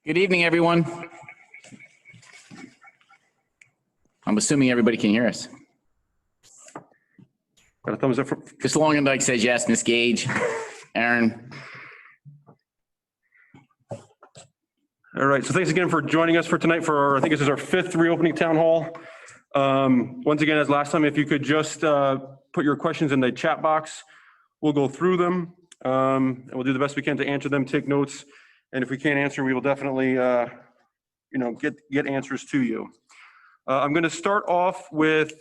Good evening, everyone. I'm assuming everybody can hear us. Got a thumbs up for Chris Longendyke says yes. Miss Gage, Aaron. All right, so thanks again for joining us for tonight for our, I think this is our 5th reopening town hall. Once again, as last time, if you could just put your questions in the chat box, we'll go through them and we'll do the best we can to answer them, take notes. And if we can't answer, we will definitely, get answers to you. I'm going to start off with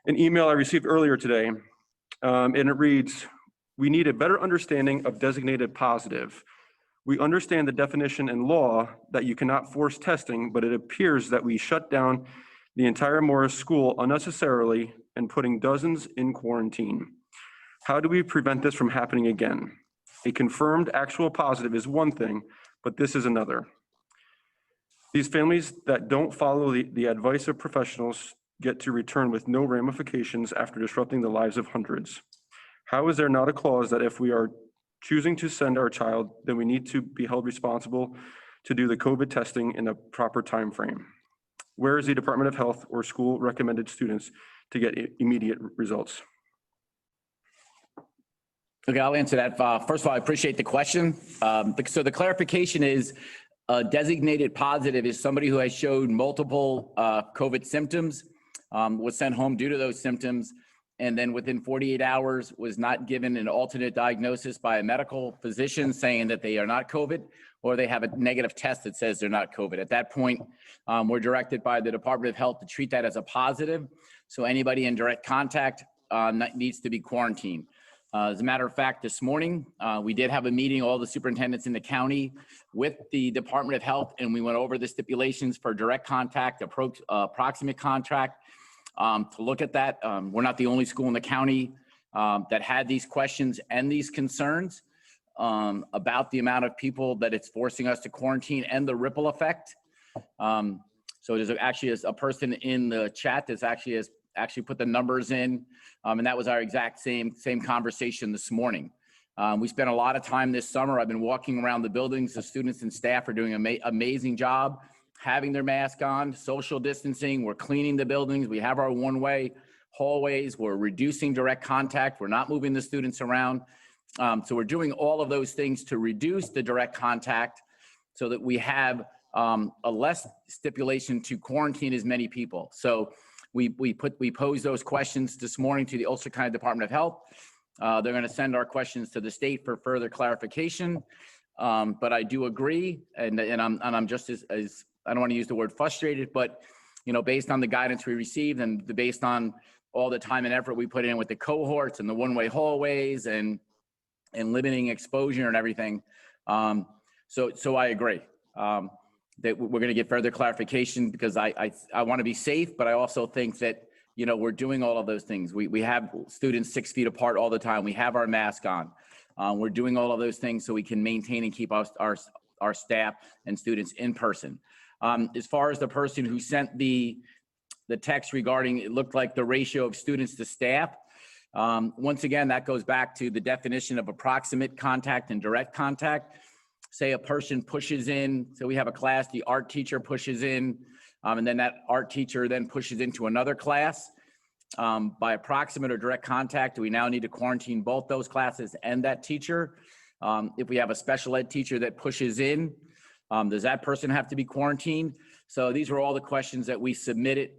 an email I received earlier today, and it reads, "We need a better understanding of designated positive. We understand the definition and law that you cannot force testing, but it appears that we shut down the entire Morris school unnecessarily and putting dozens in quarantine. How do we prevent this from happening again? A confirmed actual positive is one thing, but this is another. These families that don't follow the advice of professionals get to return with no ramifications after disrupting the lives of hundreds. How is there not a clause that if we are choosing to send our child, then we need to be held responsible to do the COVID testing in a proper time frame? Where is the Department of Health or school recommended students to get immediate results?" Okay, I'll answer that. First of all, I appreciate the question. So the clarification is designated positive is somebody who has showed multiple COVID symptoms, was sent home due to those symptoms, and then within 48 hours was not given an alternate diagnosis by a medical physician saying that they are not COVID, or they have a negative test that says they're not COVID. At that point, we're directed by the Department of Health to treat that as a positive. So anybody in direct contact needs to be quarantined. As a matter of fact, this morning, we did have a meeting, all the superintendents in the county with the Department of Health, and we went over the stipulations for direct contact, approximate contact, to look at that. We're not the only school in the county that had these questions and these concerns about the amount of people that it's forcing us to quarantine and the ripple effect. So there's actually a person in the chat that's actually put the numbers in, and that was our exact same conversation this morning. We spent a lot of time this summer. I've been walking around the buildings. The students and staff are doing an amazing job having their mask on, social distancing. We're cleaning the buildings. We have our one-way hallways. We're reducing direct contact. We're not moving the students around. So we're doing all of those things to reduce the direct contact so that we have a less stipulation to quarantine as many people. So we posed those questions this morning to the Ulster County Department of Health. They're going to send our questions to the state for further clarification. But I do agree, and I'm just as I don't want to use the word frustrated, but based on the guidance we received and based on all the time and effort we put in with the cohorts and the one-way hallways and limiting exposure and everything. So I agree that we're going to get further clarification because I want to be safe, but I also think that, we're doing all of those things. We have students 6 feet apart all the time. We have our mask on. We're doing all of those things so we can maintain and keep our staff and students in person. As far as the person who sent the text regarding, it looked like the ratio of students to staff. Once again, that goes back to the definition of approximate contact and direct contact. Say a person pushes in, so we have a class, the art teacher pushes in, and then that art teacher then pushes into another class. By approximate or direct contact, do we now need to quarantine both those classes and that teacher? If we have a special ed teacher that pushes in, does that person have to be quarantined? So these were all the questions that we submitted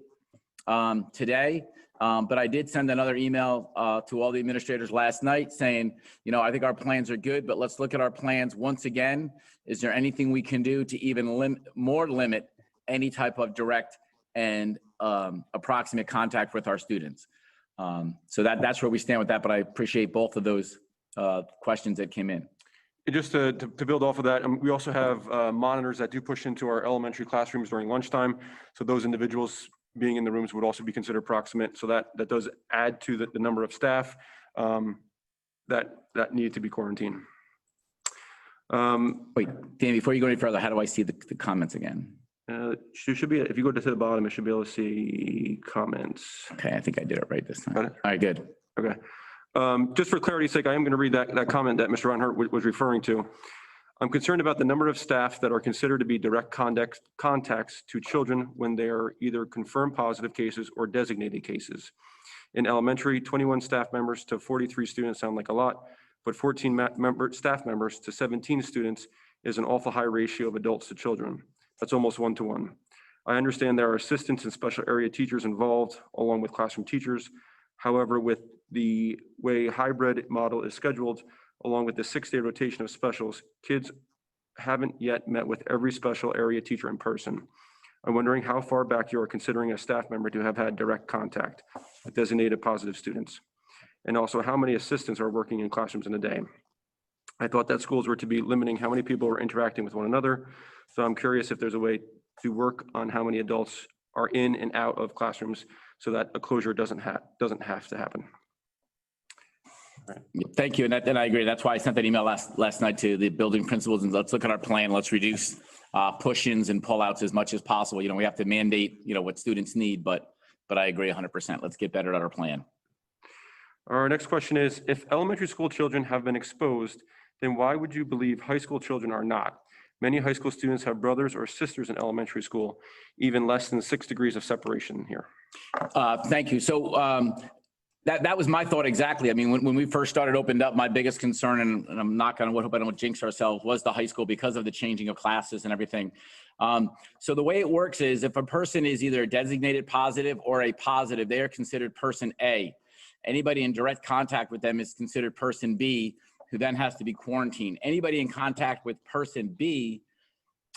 today. But I did send another email to all the administrators last night saying, I think our plans are good, but let's look at our plans once again. Is there anything we can do to even limit any type of direct and approximate contact with our students? So that's where we stand with that, but I appreciate both of those questions that came in. And just to build off of that, we also have monitors that do push into our elementary classrooms during lunchtime. So those individuals being in the rooms would also be considered proximate. So that does add to the number of staff that need to be quarantined. Wait, Dan, before you go any further, how do I see the comments again? Should be, if you go to the bottom, it should be able to see comments. Okay, I think I did it right this time. Got it? All right, good. Okay. Just for clarity's sake, I am going to read that comment that Mr. Reinhardt was referring to. I'm concerned about the number of staff that are considered to be direct contacts to children when they are either confirmed positive cases or designated cases. In elementary, 21 staff members to 43 students sound like a lot, but 14 staff members to 17 students is an awful high ratio of adults to children. That's almost 1-to-1. I understand there are assistants and special area teachers involved along with classroom teachers. However, with the way hybrid model is scheduled, along with the 6-day rotation of specials, kids haven't yet met with every special area teacher in person. I'm wondering how far back you are considering a staff member to have had direct contact with designated positive students, and also how many assistants are working in classrooms in a day. I thought that schools were to be limiting how many people are interacting with one another, so I'm curious if there's a way to work on how many adults are in and out of classrooms so that a closure doesn't have to happen. Thank you, and I agree. That's why I sent that email last night to the building principals, and let's look at our plan. Let's reduce push-ins and pull-outs as much as possible. We have to mandate, what students need, but I agree 100%. Let's get better at our plan. Our next question is, if elementary school children have been exposed, then why would you believe high school children are not? Many high school students have brothers or sisters in elementary school, even less than 6 degrees of separation here. Thank you. So that was my thought exactly. I mean, when we first started opened up, my biggest concern, and I'm not going to hope I don't jinx ourselves, was the high school because of the changing of classes and everything. So the way it works is if a person is either a designated positive or a positive, they are considered person A. Anybody in direct contact with them is considered person B, who then has to be quarantined. Anybody in contact with person B,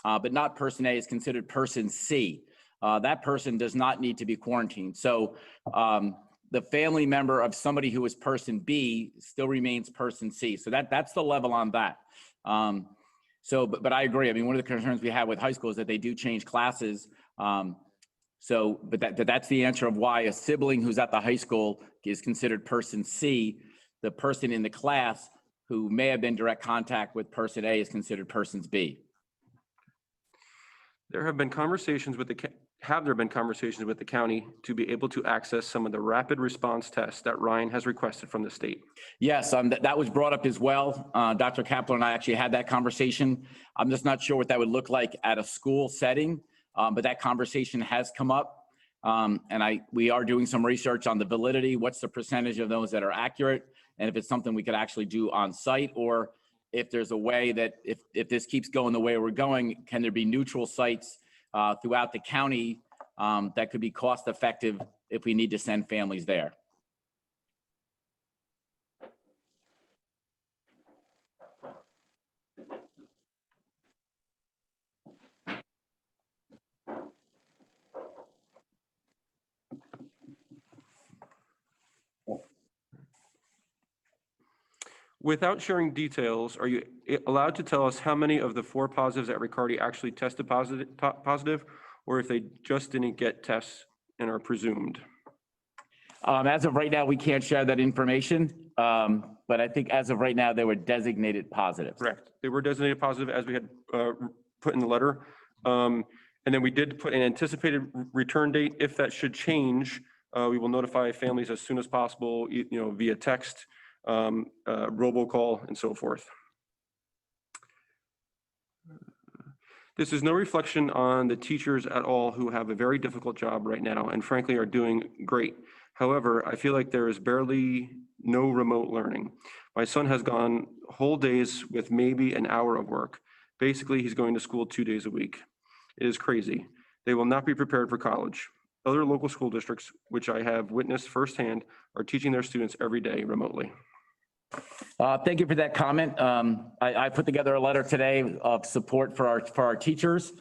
but not person A, is considered person C. That person does not need to be quarantined. So the family member of somebody who is person B still remains person C. So that's the level on that. But I agree. I mean, one of the concerns we have with high school is that they do change classes. But that's the answer of why a sibling who's at the high school is considered person C. The person in the class who may have been direct contact with person A is considered persons B. There have been conversations with have there been conversations with the county to be able to access some of the rapid response tests that Ryan has requested from the state? Yes, that was brought up as well. Dr. Kaplan and I actually had that conversation. I'm just not sure what that would look like at a school setting, but that conversation has come up. We are doing some research on the validity. What's the percentage of those that are accurate? And if it's something we could actually do on site, or if there's a way that if this keeps going the way we're going, can there be neutral sites throughout the county that could be cost effective if we need to send families there? Without sharing details, are you allowed to tell us how many of the 4 positives at Riccardi actually tested positive, or if they just didn't get tests and are presumed? As of right now, we can't share that information, but I think as of right now, they were designated positive. Correct. They were designated positive as we had put in the letter. And then we did put an anticipated return date. If that should change, we will notify families as soon as possible, via text, robocall, and so forth. This is no reflection on the teachers at all who have a very difficult job right now and frankly are doing great. However, I feel like there is barely no remote learning. My son has gone whole days with maybe an hour of work. Basically, he's going to school 2 days a week. It is crazy. They will not be prepared for college. Other local school districts, which I have witnessed firsthand, are teaching their students every day remotely. Thank you for that comment. I put together a letter today of support for our teachers.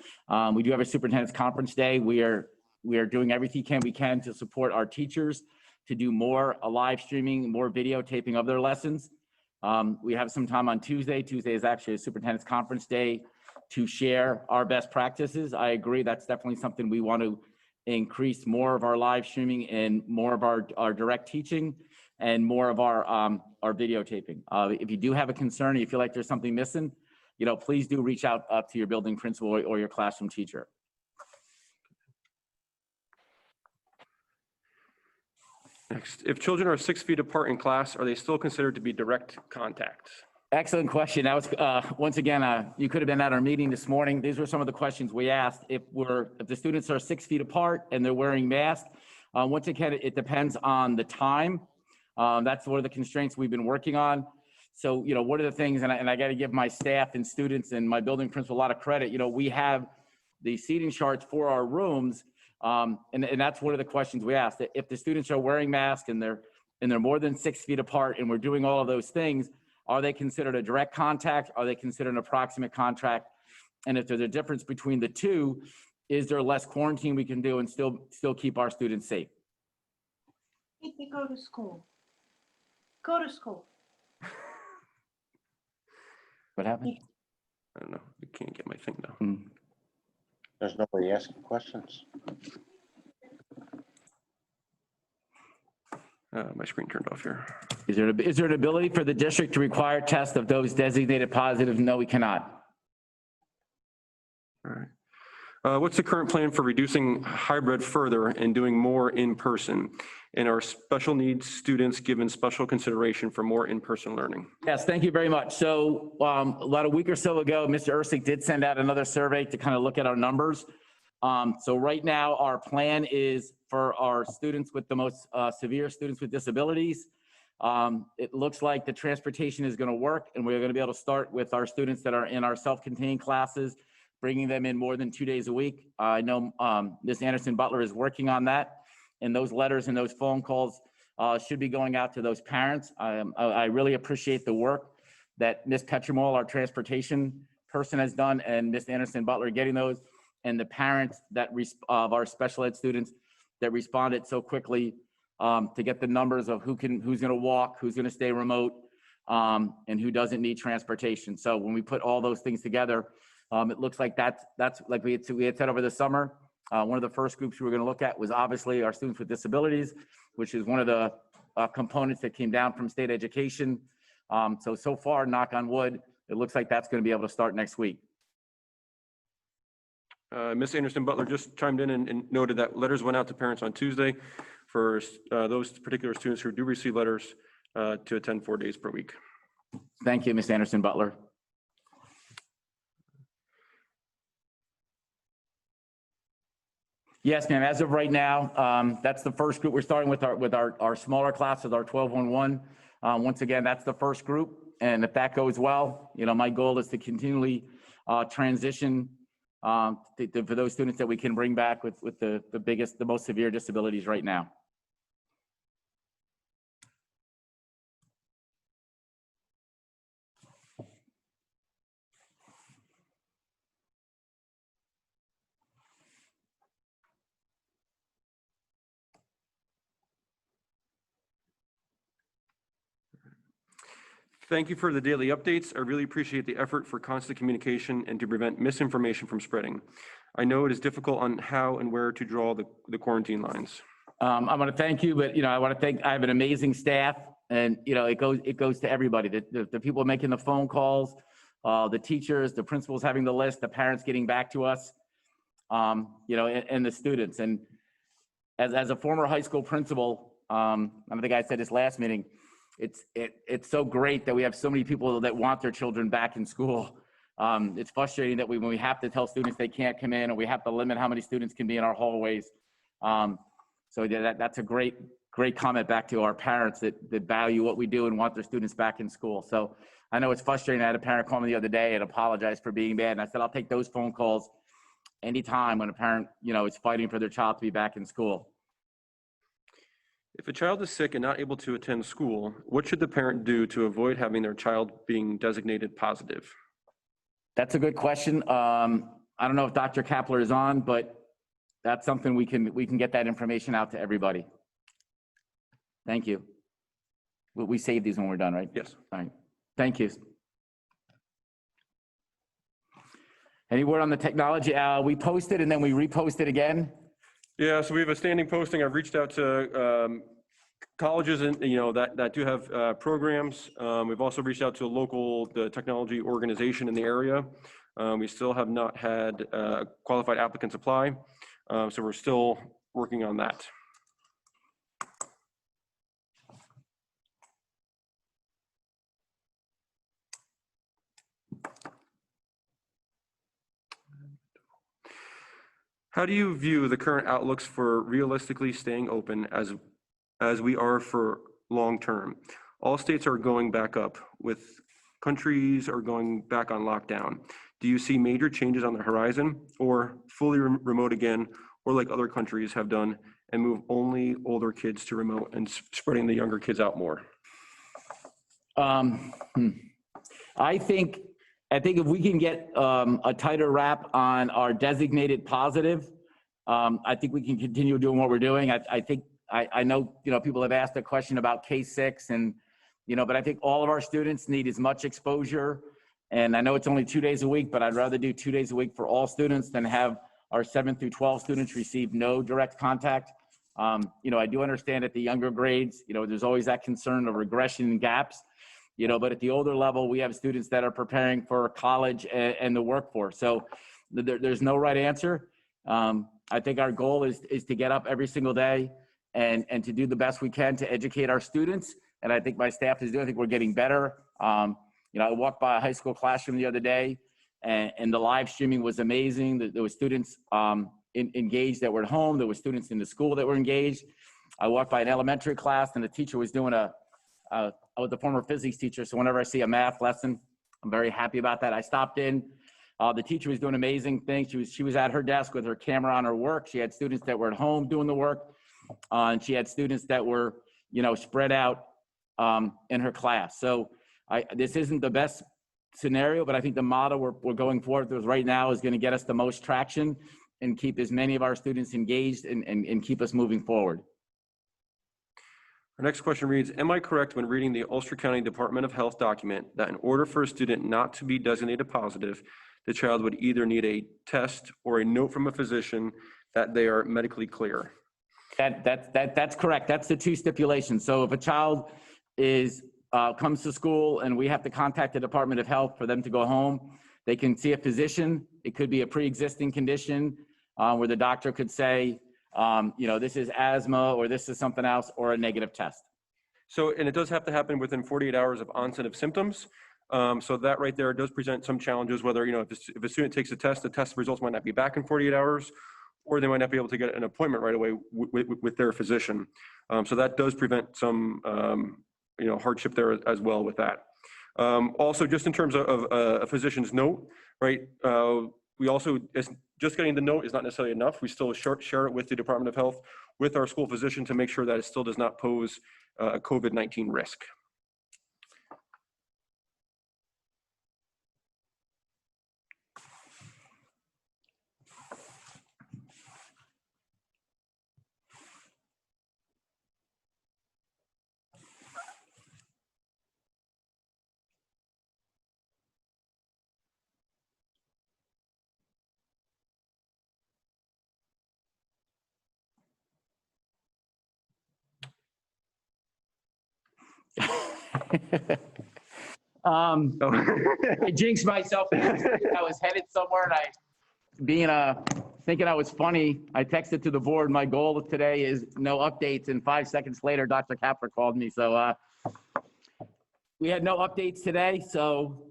We do have a superintendent's conference day. We are doing everything we can to support our teachers to do more live streaming, more videotaping of their lessons. We have some time on Tuesday. Tuesday is actually a superintendent's conference day to share our best practices. I agree. That's definitely something we want to increase more of our live streaming and more of our direct teaching and more of our videotaping. If you do have a concern, or you feel like there's something missing, please do reach out to your building principal or your classroom teacher. Next, if children are 6 feet apart in class, are they still considered to be direct contacts? Excellent question. That was, once again, you could have been at our meeting this morning. These were some of the questions we asked. If the students are 6 feet apart and they're wearing masks, once again, it depends on the time. That's one of the constraints we've been working on. So, what are the things, and I got to give my staff and students and my building principal a lot of credit. We have the seating charts for our rooms, and that's one of the questions we asked. If the students are wearing masks and they're more than 6 feet apart and we're doing all of those things, are they considered a direct contact? Are they considered an approximate contact? And if there's a difference between the two, is there less quarantine we can do and still keep our students safe? If they go to school. Go to school. What happened? I don't know. I can't get my thing now. There's nobody asking questions. My screen turned off here. Is there an ability for the district to require tests of those designated positive? No, we cannot. All right. What's the current plan for reducing hybrid further and doing more in person? And are special needs students given special consideration for more in-person learning? Yes, thank you very much. So about a week or so ago, Mr. Ersick did send out another survey to kind of look at our numbers. So right now, our plan is for our students with the most severe students with disabilities. It looks like the transportation is going to work, and we're going to be able to start with our students that are in our self-contained classes, bringing them in more than 2 days a week. I know Ms. Anderson Butler is working on that, and those letters and those phone calls should be going out to those parents. I really appreciate the work that Ms. Petramol, our transportation person, has done, and Ms. Anderson Butler getting those, and the parents that of our special ed students that responded so quickly to get the numbers of who's going to walk, who's going to stay remote, and who doesn't need transportation. So when we put all those things together, it looks like that's like we had said over the summer. One of the first groups we were going to look at was obviously our students with disabilities, which is one of the components that came down from state education. So far, knock on wood, it looks like that's going to be able to start next week. Ms. Anderson Butler just chimed in and noted that letters went out to parents on Tuesday for those particular students who do receive letters to attend 4 days per week. Thank you, Ms. Anderson Butler. Yes, ma'am. As of right now, that's the first group. We're starting with our smaller classes, our 12-1-1. Once again, that's the first group, and if that goes well, my goal is to continually transition for those students that we can bring back with the most severe disabilities right now. Thank you for the daily updates. I really appreciate the effort for constant communication and to prevent misinformation from spreading. I know it is difficult on how and where to draw the quarantine lines. I want to thank you, but I have an amazing staff, and it goes to everybody. The people making the phone calls, the teachers, the principals having the list, the parents getting back to us, and the students. And as a former high school principal, I think I said this last meeting. It's so great that we have so many people that want their children back in school. It's frustrating that when we have to tell students they can't come in, or we have to limit how many students can be in our hallways. So yeah, that's a great comment back to our parents that value what we do and want their students back in school. So I know it's frustrating. I had a parent call me the other day and apologize for being bad. And I said, I'll take those phone calls anytime when a parent, is fighting for their child to be back in school. If a child is sick and not able to attend school, what should the parent do to avoid having their child being designated positive? That's a good question. I don't know if Dr. Kapler is on, but that's something we can get that information out to everybody. Thank you. We save these when we're done, right? Yes. All right. Thank you. Any word on the technology? We posted and then we reposted again. Yeah, so we have a standing posting. I've reached out to colleges and that do have programs. We've also reached out to the technology organization in the area. We still have not had qualified applicants apply, so we're still working on that. How do you view the current outlooks for realistically staying open as we are for long term? All states are going back up, with countries are going back on lockdown. Do you see major changes on the horizon, or fully remote again, or like other countries have done and move only older kids to remote and spreading the younger kids out more? I think if we can get a tighter wrap on our designated positive, I think we can continue doing what we're doing. I know, people have asked a question about K-6 and, but I think all of our students need as much exposure. And I know it's only 2 days a week, but I'd rather do 2 days a week for all students than have our 7 through 12 students receive no direct contact. I do understand at the younger grades, there's always that concern of regression and gaps, but at the older level, we have students that are preparing for college and the workforce. So there's no right answer. I think our goal is to get up every single day and to do the best we can to educate our students. And I think my staff is doing, I think we're getting better. I walked by a high school classroom the other day and the live streaming was amazing. There were students engaged that were at home. There were students in the school that were engaged. I walked by an elementary class and the teacher was doing I was a former physics teacher, so whenever I see a math lesson, I'm very happy about that. I stopped in. The teacher was doing amazing things. She was at her desk with her camera on her work. She had students that were at home doing the work, and she had students that were, spread out in her class. So this isn't the best scenario, but I think the model we're going forward with right now is going to get us the most traction and keep as many of our students engaged and keep us moving forward. Our next question reads, am I correct when reading the Ulster County Department of Health document that in order for a student not to be designated positive, the child would either need a test or a note from a physician that they are medically clear? That's correct. That's the 2 stipulations. So if a child comes to school and we have to contact the Department of Health for them to go home, they can see a physician. It could be a pre-existing condition where the doctor could say, this is asthma or this is something else, or a negative test. So, and it does have to happen within 48 hours of onset of symptoms. So that right there does present some challenges, whether, if a student takes a test, the test results might not be back in 48 hours, or they might not be able to get an appointment right away with their physician. So that does prevent some, hardship there as well with that. Also, just in terms of a physician's note, right? We also, just getting the note is not necessarily enough. We still share it with the Department of Health, with our school physician, to make sure that it still does not pose a COVID-19 risk. I jinxed myself. I was headed somewhere and thinking I was funny, I texted to the board, my goal today is no updates, and 5 seconds later, Dr. Kapler called me. So we had no updates today, so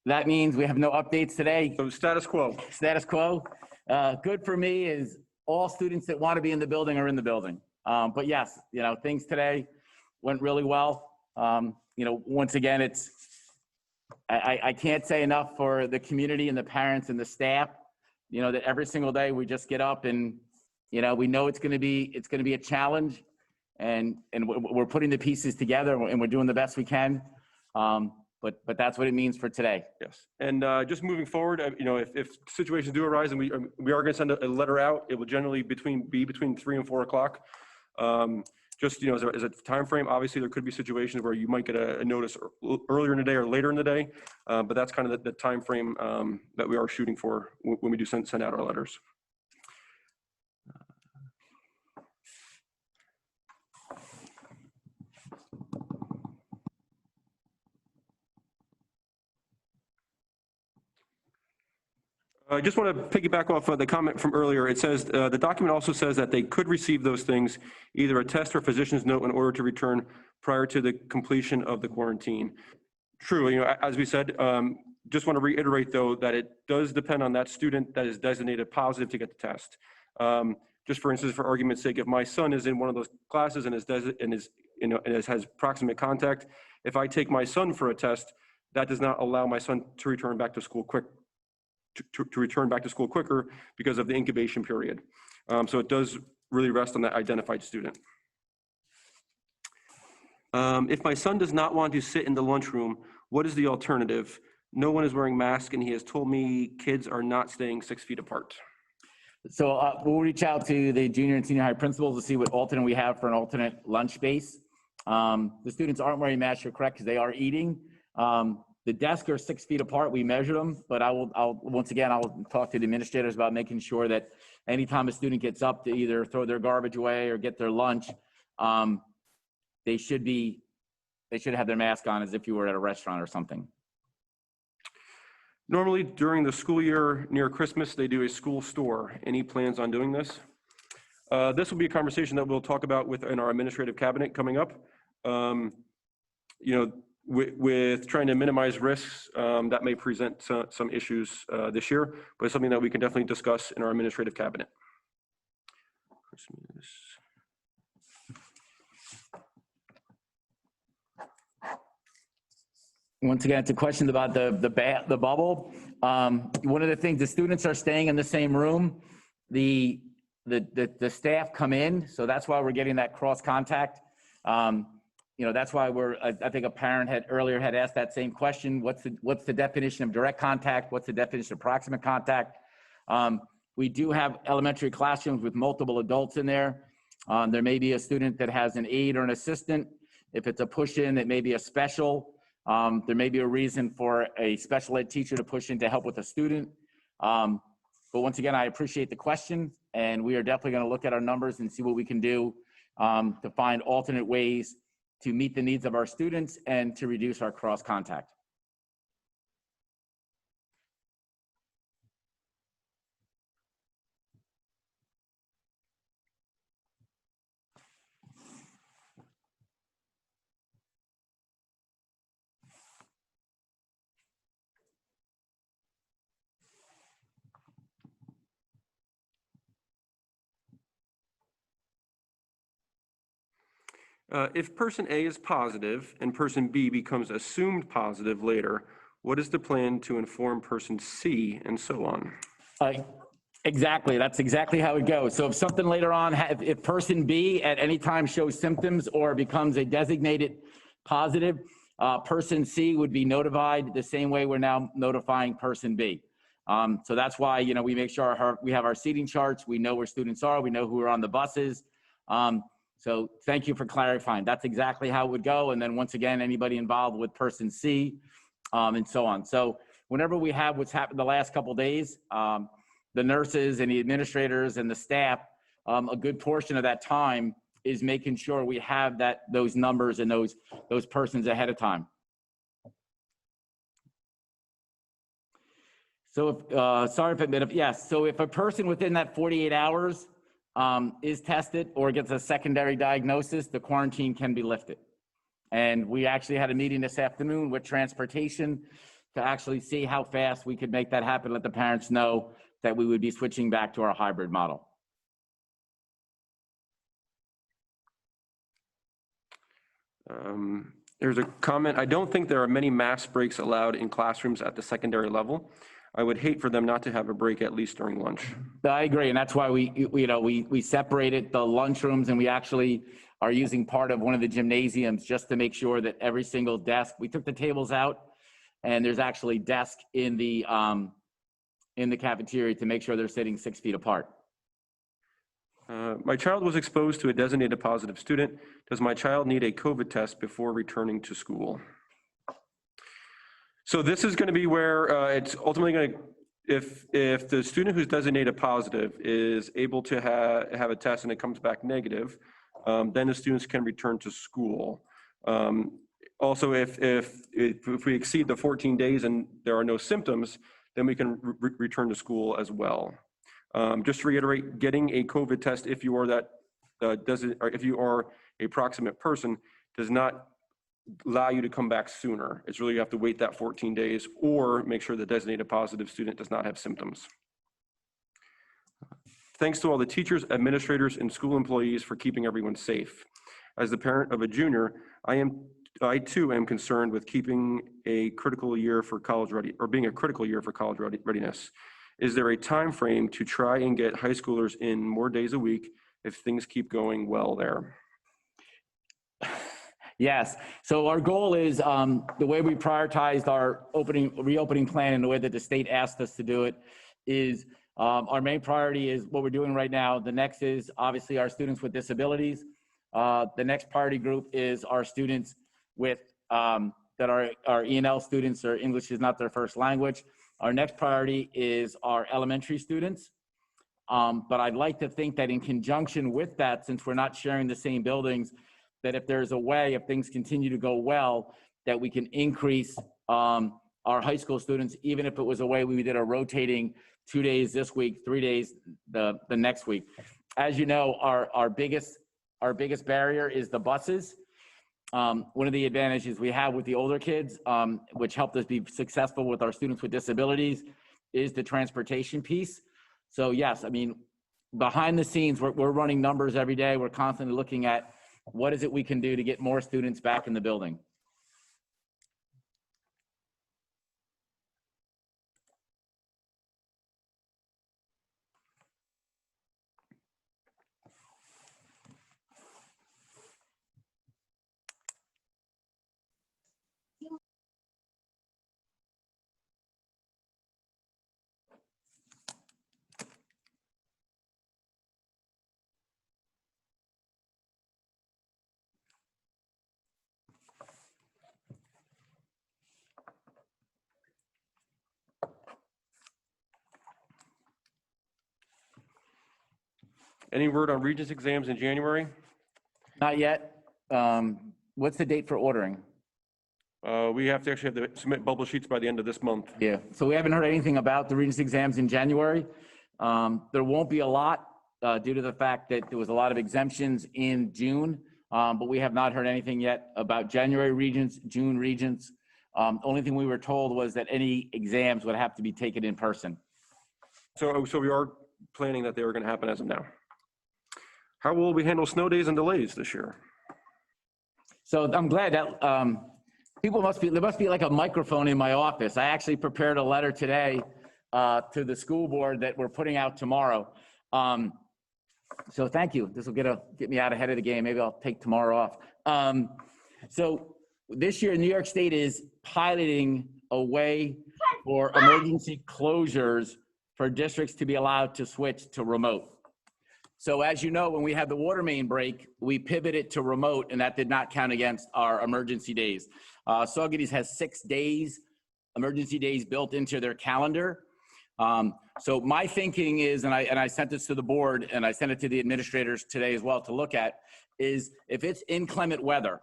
that means we have no updates today. So status quo. Status quo. Good for me is all students that want to be in the building are in the building. But yes, things today went really well. Once again, I can't say enough for the community and the parents and the staff, that every single day we just get up and, we know it's going to be a challenge, and we're putting the pieces together and we're doing the best we can. But that's what it means for today. Yes, and just moving forward, if situations do arise and we are going to send a letter out, it will generally be between 3 and 4 o'clock. Just, as a time frame, obviously there could be situations where you might get a notice earlier in the day or later in the day, but that's kind of the time frame that we are shooting for when we do send out our letters. I just want to piggyback off of the comment from earlier. It says, the document also says that they could receive those things, either a test or physician's note, in order to return prior to the completion of the quarantine. True, as we said, just want to reiterate though, that it does depend on that student that is designated positive to get the test. Just for instance, for argument's sake, if my son is in one of those classes and has proximate contact, if I take my son for a test, that does not allow my son to return back to school to return back to school quicker because of the incubation period. So it does really rest on that identified student. If my son does not want to sit in the lunchroom, what is the alternative? No one is wearing masks, and he has told me kids are not staying 6 feet apart. So we'll reach out to the junior and senior high principals to see what alternate we have for an alternate lunch space. The students aren't wearing masks, you're correct, because they are eating. The desks are 6 feet apart. We measured them, but once again, I'll talk to the administrators about making sure that anytime a student gets up to either throw their garbage away or get their lunch, they should have their mask on as if you were at a restaurant or something. Normally during the school year near Christmas, they do a school store. Any plans on doing this? This will be a conversation that we'll talk about within our administrative cabinet coming up. With trying to minimize risks, that may present some issues this year, but it's something that we can definitely discuss in our administrative cabinet. Christmas. Once again, it's a question about the bubble. One of the things, the students are staying in the same room. The staff come in, so that's why we're getting that cross contact. That's why I think a parent had asked that same question. What's the definition of direct contact? What's the definition of proximate contact? We do have elementary classrooms with multiple adults in there. There may be a student that has an aide or an assistant. If it's a push-in, it may be a special. There may be a reason for a special ed teacher to push in to help with a student. But once again, I appreciate the question, and we are definitely going to look at our numbers and see what we can do to find alternate ways to meet the needs of our students and to reduce our cross contact. If person A is positive and person B becomes assumed positive later, what is the plan to inform person C and so on? Exactly, that's exactly how it goes. So if something later on, if person B at any time shows symptoms or becomes a designated positive, person C would be notified the same way we're now notifying person B. So that's why, we make sure we have our seating charts, we know where students are, we know who are on the buses. So thank you for clarifying. That's exactly how it would go. And then once again, anybody involved with person C and so on. So whenever we have what's happened the last couple of days, the nurses and the administrators and the staff, a good portion of that time is making sure we have those numbers and those persons ahead of time. So if a person within that 48 hours is tested or gets a secondary diagnosis, the quarantine can be lifted. And we actually had a meeting this afternoon with transportation to actually see how fast we could make that happen, let the parents know that we would be switching back to our hybrid model. There's a comment, I don't think there are many mask breaks allowed in classrooms at the secondary level. I would hate for them not to have a break at least during lunch. I agree, and that's why we separated the lunchrooms, and we actually are using part of one of the gymnasiums just to make sure that every single desk, we took the tables out, and there's actually desk in the cafeteria to make sure they're sitting 6 feet apart. My child was exposed to a designated positive student. Does my child need a COVID test before returning to school? So this is going to be where it's ultimately going to, if the student who's designated positive is able to have a test and it comes back negative, then the students can return to school. Also, if we exceed the 14 days and there are no symptoms, then we can return to school as well. Just to reiterate, getting a COVID test if you are if you are a proximate person does not allow you to come back sooner. It's really, you have to wait that 14 days or make sure the designated positive student does not have symptoms. Thanks to all the teachers, administrators, and school employees for keeping everyone safe. As the parent of a junior, I too am concerned with keeping a critical year for college ready, or being a critical year for college readiness. Is there a time frame to try and get high schoolers in more days a week if things keep going well there? Yes. So our goal is the way we prioritized our reopening plan and the way that the state asked us to do it is our main priority is what we're doing right now. The next is obviously our students with disabilities. The next priority group is our students with that are our E&L students, or English is not their first language. Our next priority is our elementary students. But I'd like to think that in conjunction with that, since we're not sharing the same buildings, that if there's a way, if things continue to go well, that we can increase our high school students, even if it was a way we did a rotating 2 days this week, 3 days the next week. As you know, our biggest barrier is the buses. One of the advantages we have with the older kids, which helped us be successful with our students with disabilities, is the transportation piece. So yes, I mean, behind the scenes, we're running numbers every day. We're constantly looking at what is it we can do to get more students back in the building. Any word on Regents exams in January? Not yet. What's the date for ordering? We have to submit bubble sheets by the end of this month. Yeah, so we haven't heard anything about the Regents exams in January. There won't be a lot due to the fact that there was a lot of exemptions in June, but we have not heard anything yet about January Regents, June Regents. Only thing we were told was that any exams would have to be taken in person. So we are planning that they are going to happen as of now. How will we handle snow days and delays this year? So I'm glad that there must be like a microphone in my office. I actually prepared a letter today to the school board that we're putting out tomorrow. So thank you. This will get me out ahead of the game. Maybe I'll take tomorrow off. So this year, New York State is piloting a way for emergency closures for districts to be allowed to switch to remote. So as you know, when we had the water main break, we pivoted to remote, and that did not count against our emergency days. Saugerties has 6 days, emergency days built into their calendar. So my thinking is, and I sent this to the board, and I sent it to the administrators today as well to look at, is if it's inclement weather,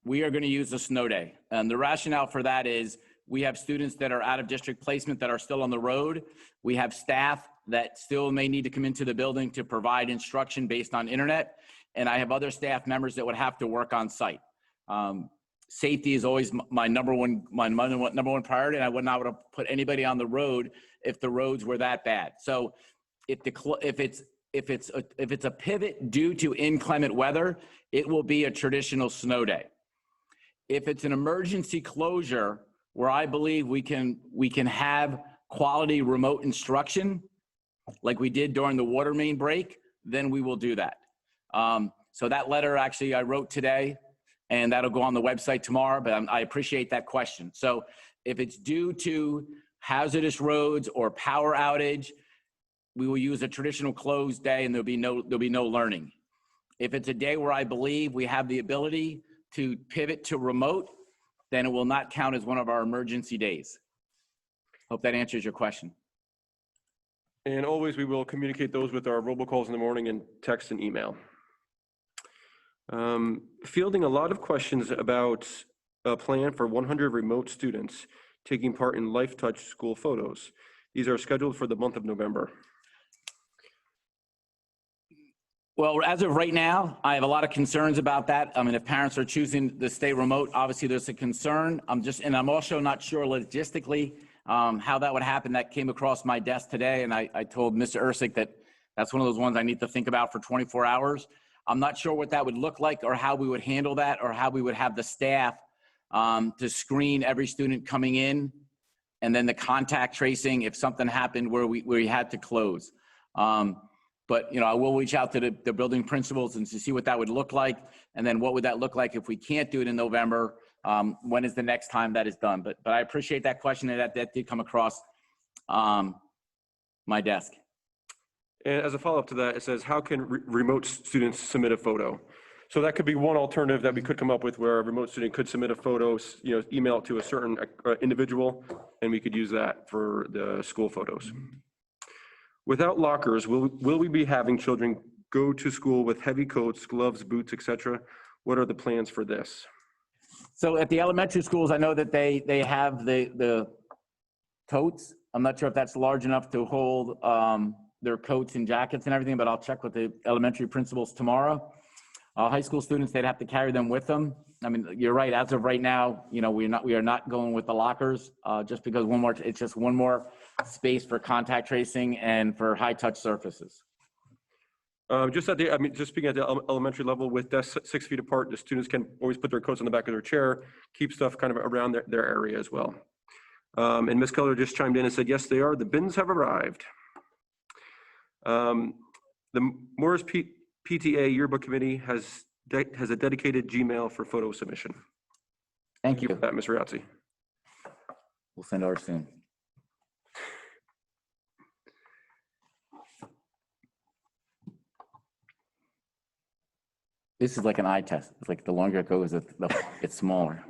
we are going to use a snow day. And the rationale for that is we have students that are out of district placement that are still on the road. We have staff that still may need to come into the building to provide instruction based on internet. And I have other staff members that would have to work on site. Safety is always my number one priority, and I would not want to put anybody on the road if the roads were that bad. So if it's a pivot due to inclement weather, it will be a traditional snow day. If it's an emergency closure where I believe we can have quality remote instruction like we did during the water main break, then we will do that. So that letter actually I wrote today, and that'll go on the website tomorrow, but I appreciate that question. So if it's due to hazardous roads or power outage, we will use a traditional closed day, and there'll be no learning. If it's a day where I believe we have the ability to pivot to remote, then it will not count as one of our emergency days. Hope that answers your question. And always, we will communicate those with our robocalls in the morning and text and email. Fielding a lot of questions about a plan for 100 remote students taking part in Life Touch school photos. These are scheduled for the month of November. Well, as of right now, I have a lot of concerns about that. I mean, if parents are choosing to stay remote, obviously there's a concern. I'm also not sure logistically how that would happen. That came across my desk today, and I told Mr. Ursick that that's one of those ones I need to think about for 24 hours. I'm not sure what that would look like or how we would handle that or how we would have the staff to screen every student coming in, and then the contact tracing if something happened where we had to close. But, you know, I will reach out to the building principals and to see what that would look like. And then what would that look like if we can't do it in November? When is the next time that is done? But I appreciate that question, and that did come across my desk. And as a follow-up to that, it says, how can remote students submit a photo? So that could be one alternative that we could come up with, where a remote student could submit a photo, you know, email it to a certain individual, and we could use that for the school photos. Without lockers, will we be having children go to school with heavy coats, gloves, boots, etc.? What are the plans for this? So at the elementary schools, I know that they have the coats. I'm not sure if that's large enough to hold their coats and jackets and everything, but I'll check with the elementary principals tomorrow. High school students, they'd have to carry them with them. I mean, you're right. As of right now, you know, we are not going with the lockers just because it's just one more space for contact tracing and for high touch surfaces. Just speaking at the elementary level, with desks 6 feet apart, the students can always put their coats on the back of their chair, keep stuff kind of around their area as well. And Ms. Keller just chimed in and said, yes, they are. The bins have arrived. The Morris PTA Yearbook Committee has a dedicated Gmail for photo submission. Thank you. That, Ms. Riazzi. We'll send ours soon. This is like an eye test. It's like the longer it goes, it's smaller.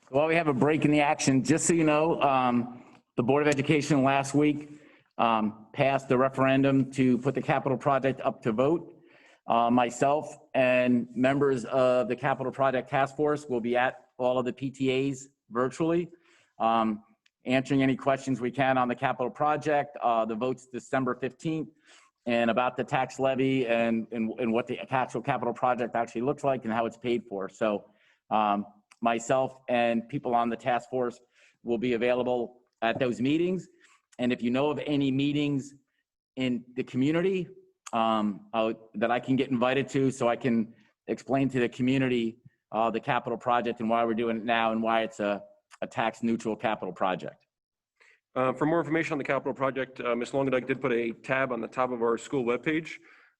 While we have a break in the action, just so you know, the Board of Education last week passed the referendum to put the capital project up to vote. Myself and members of the capital project task force will be at all of the PTAs virtually, answering any questions we can on the capital project. The vote's December 15th, and about the tax levy and what the actual capital project actually looks like and how it's paid for. So myself and people on the task force will be available at those meetings. And if you know of any meetings in the community that I can get invited to, so I can explain to the community the capital project and why we're doing it now and why it's a tax neutral capital project. For more information on the capital project, Ms. Longadike did put a tab on the top of our school webpage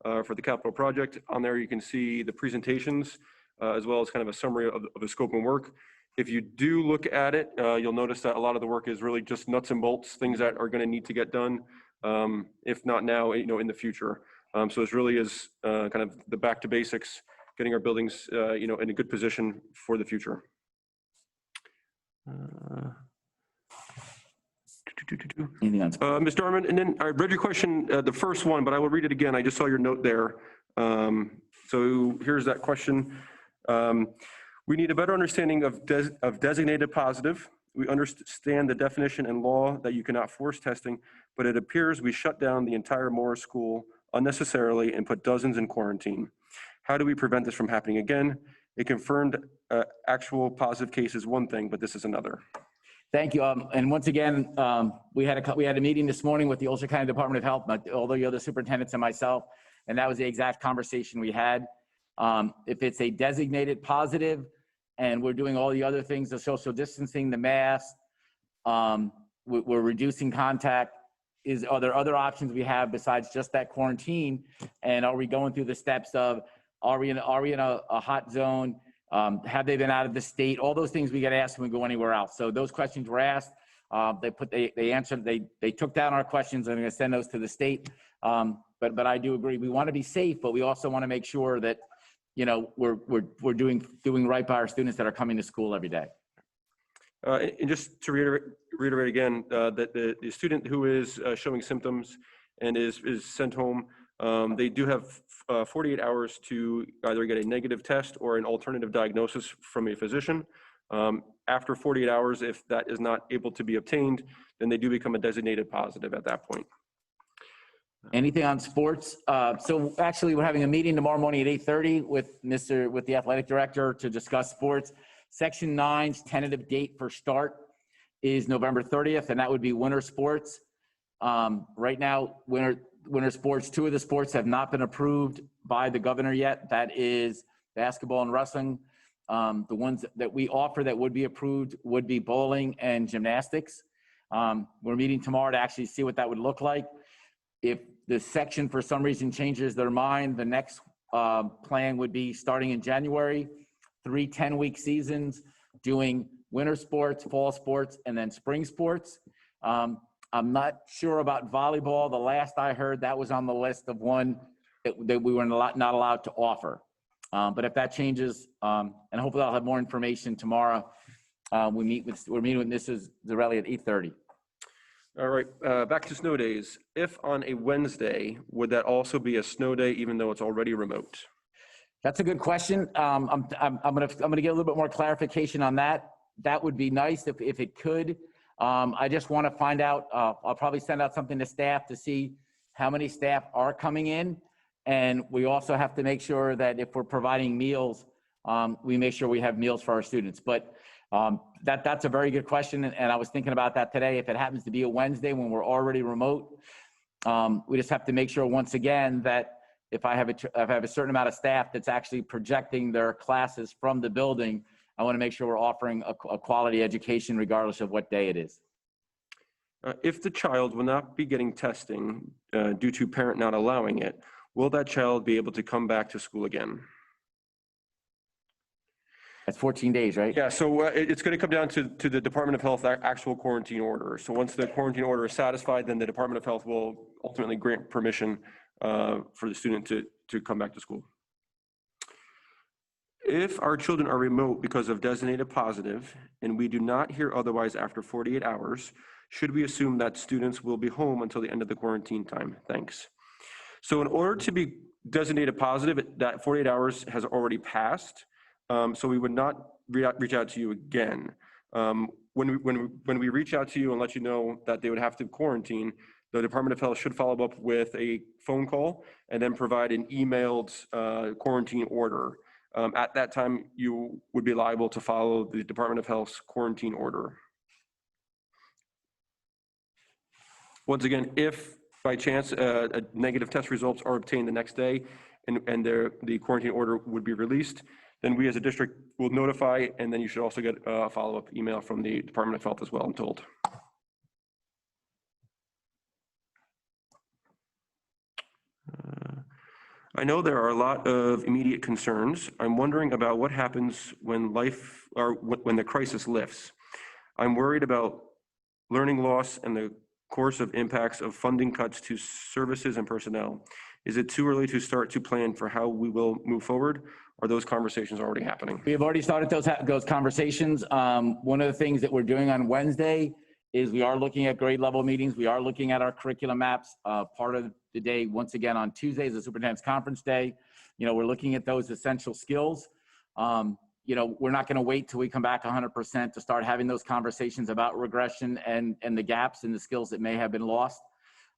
for the capital project. On there, you can see the presentations, as well as kind of a summary of the scope and work. If you do look at it, you'll notice that a lot of the work is really just nuts and bolts, things that are going to need to get done, if not now, you know, in the future. So this really is kind of the back to basics, getting our buildings, you know, in a good position for the future. Ms. Darman, and then I read your question, the first one, but I will read it again. I just saw your note there. So here's that question. We need a better understanding of designated positive. We understand the definition and law that you cannot force testing, but it appears we shut down the entire Morris school unnecessarily and put dozens in quarantine. How do we prevent this from happening again? A confirmed actual positive case is one thing, but this is another. Thank you. And once again, we had a meeting this morning with the Ulster County Department of Health, all the other superintendents and myself, and that was the exact conversation we had. If it's a designated positive and we're doing all the other things, the social distancing, the mask, we're reducing contact, are there other options we have besides just that quarantine? And are we going through the steps of, are we in a hot zone? Have they been out of the state? All those things we get asked when we go anywhere else. So those questions were asked. They answered, they took down our questions, and I'm going to send those to the state. But I do agree, we want to be safe, but we also want to make sure that we're doing right by our students that are coming to school every day. And just to reiterate again, that the student who is showing symptoms and is sent home, they do have 48 hours to either get a negative test or an alternative diagnosis from a physician. After 48 hours, if that is not able to be obtained, then they do become a designated positive at that point. Anything on sports? So actually, we're having a meeting tomorrow morning at 8:30 with the athletic director to discuss sports. Section 9's tentative date for start is November 30th, and that would be winter sports. Right now, winter sports, 2 of the sports have not been approved by the governor yet. That is basketball and wrestling. The ones that we offer that would be approved would be bowling and gymnastics. We're meeting tomorrow to actually see what that would look like. If the section for some reason changes their mind, the next plan would be starting in January, 3 10-week seasons, doing winter sports, fall sports, and then spring sports. I'm not sure about volleyball. The last I heard, that was on the list of one that we were not allowed to offer. But if that changes, and hopefully I'll have more information tomorrow, we're meeting with Mrs. Zarelli at 8:30. All right, back to snow days. If on a Wednesday, would that also be a snow day even though it's already remote? That's a good question. I'm gonna get a little bit more clarification on that. That would be nice if it could. I just want to find out. I'll probably send out something to staff to see how many staff are coming in, and we also have to make sure that if we're providing meals, we make sure we have meals for our students. But that's a very good question, and I was thinking about that today. If it happens to be a Wednesday when we're already remote, we just have to make sure once again that if I have a certain amount of staff that's actually projecting their classes from the building, I want to make sure we're offering a quality education regardless of what day it is. If the child will not be getting testing due to parent not allowing it, will that child be able to come back to school again? That's 14 days, right? Yeah, so it's going to come down to the Department of Health actual quarantine order. So once the quarantine order is satisfied, then the Department of Health will ultimately grant permission for the student to come back to school. If our children are remote because of designated positive and we do not hear otherwise after 48 hours, should we assume that students will be home until the end of the quarantine time? Thanks. So in order to be designated positive, that 48 hours has already passed. So we would not reach out to you again. When we reach out to you and let you know that they would have to quarantine, the Department of Health should follow up with a phone call and then provide an emailed quarantine order. At that time, you would be liable to follow the Department of Health's quarantine order. Once again, if by chance negative test results are obtained the next day and the quarantine order would be released, then we as a district will notify, and then you should also get a follow-up email from the Department of Health as well, I'm told. I know there are a lot of immediate concerns. I'm wondering about what happens when when the crisis lifts. I'm worried about learning loss and the course of impacts of funding cuts to services and personnel. Is it too early to start to plan for how we will move forward? Are those conversations already happening? We have already started those conversations. One of the things that we're doing on Wednesday is we are looking at grade level meetings. We are looking at our curriculum maps. Part of the day, once again, on Tuesday is the superintendent's conference day. We're looking at those essential skills. We're not going to wait till we come back 100% to start having those conversations about regression and the gaps in the skills that may have been lost.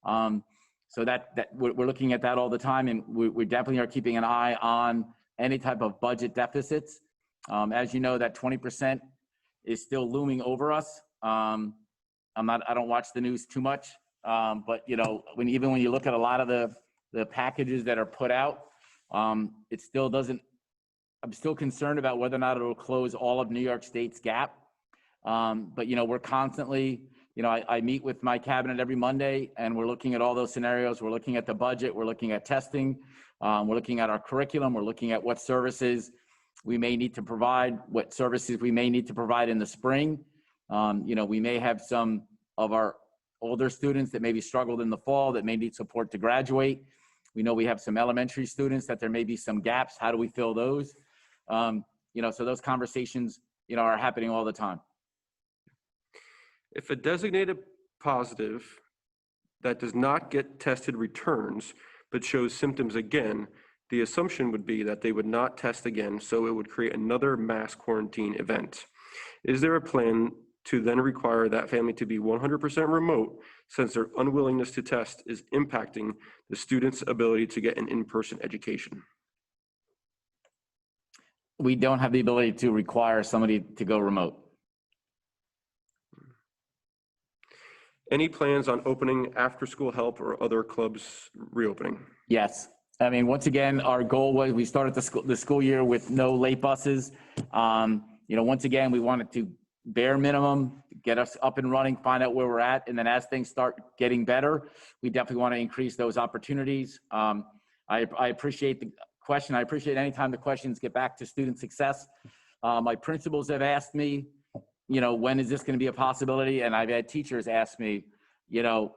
So that we're looking at that all the time, and we definitely are keeping an eye on any type of budget deficits. As you know, that 20% is still looming over us. I don't watch the news too much, but even when you look at a lot of the packages that are put out, it still doesn't. I'm still concerned about whether or not it'll close all of New York State's gap. But we're constantly. I meet with my cabinet every Monday, and we're looking at all those scenarios. We're looking at the budget. We're looking at testing. We're looking at our curriculum. We're looking at what services we may need to provide, what services we may need to provide in the spring. We may have some of our older students that maybe struggled in the fall that may need support to graduate. We know we have some elementary students that there may be some gaps. How do we fill those? So those conversations, are happening all the time. If a designated positive that does not get tested returns, but shows symptoms again, the assumption would be that they would not test again, so it would create another mass quarantine event. Is there a plan to then require that family to be 100% remote, since their unwillingness to test is impacting the student's ability to get an in-person education? We don't have the ability to require somebody to go remote. Any plans on opening after-school help or other clubs reopening? Yes. I mean, once again, our goal was we started the school year with no late buses. Once again, we wanted to bare minimum, get us up and running, find out where we're at. And then as things start getting better, we definitely want to increase those opportunities. I appreciate the question. I appreciate anytime the questions get back to student success. My principals have asked me, when is this going to be a possibility? And I've had teachers ask me,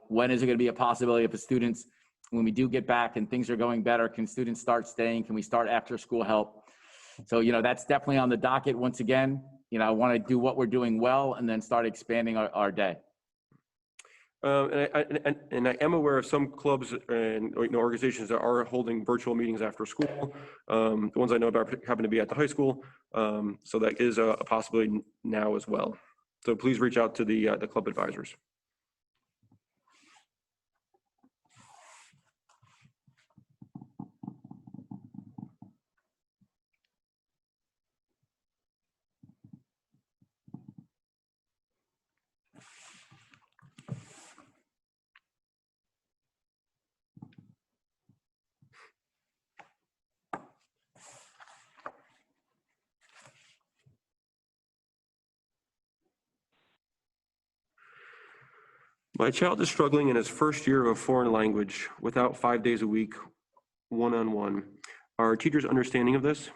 when is it going to be a possibility if the students, when we do get back and things are going better, can students start staying? Can we start after school help? So, that's definitely on the docket. Once again, I want to do what we're doing well and then start expanding our day. And I am aware of some clubs and organizations that are holding virtual meetings after school. The ones I know about happen to be at the high school. So that is a possibility now as well. So please reach out to the club advisors. My child is struggling in his first year of a foreign language without 5 days a week, one-on-one. Are teachers understanding of this?